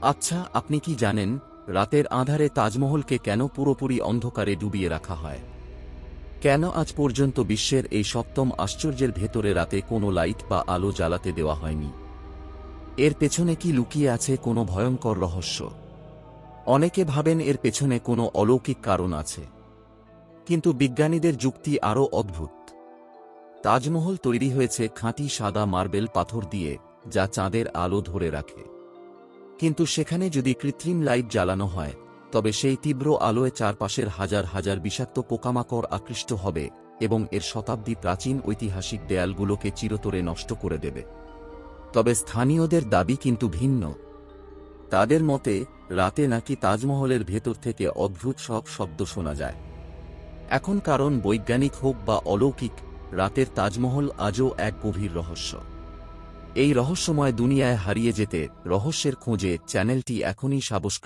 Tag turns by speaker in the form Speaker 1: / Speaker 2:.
Speaker 1: আচ্ছা, আপনি কি জানেন রাতের আঁধারে তাজমহলকে কেন পুরোপুরি অন্ধকারে ডুবিয়ে রাখা হয়? কেন আজ পর্যন্ত বিশ্বের এই সপ্তম আশ্চর্যের ভেতরে রাতে কোনো লাইট বা আলো জ্বালাতে দেওয়া হয়নি? এর পেছনে কি লুকিয়ে আছে কোনো ভয়ঙ্কর রহস্য? অনেকে ভাবেন এর পেছনে কোনো অলৌকিক কারণ আছে, কিন্তু বিজ্ঞানীদের যুক্তি আরও অদ্ভুত। তাজমহল তৈরি হয়েছে খাঁটি সাদা মার্বেল পাথর দিয়ে, যা চাঁদের আলো ধরে রাখে। কিন্তু সেখানে যদি কৃত্রিম লাইট জ্বালানো হয়, তবে সেই তীব্র আলোয় চারপাশের হাজার হাজার বিষাক্ত পোকামাকড় আকৃষ্ট হবে এবং এর শতাব্দী প্রাচীন ঐতিহাসিক দেয়ালগুলোকে চিরতরে নষ্ট করে দেবে। তবে স্থানীয়দের দাবি কিন্তু ভিন্ন। তাদের মতে, রাতে নাকি তাজমহলের ভেতর থেকে অদ্ভুত সব শব্দ শোনা যায়। এখন কারণ বৈজ্ঞানিক হোক বা অলৌকিক, রাতের তাজমহল আজও এক গভীর রহস্য। এই রহস্যময় দুনিয়ায় হারিয়ে যেতে রহস্যের খোঁজে চ্যানেলটি এখনই সাবস্ক্রাইব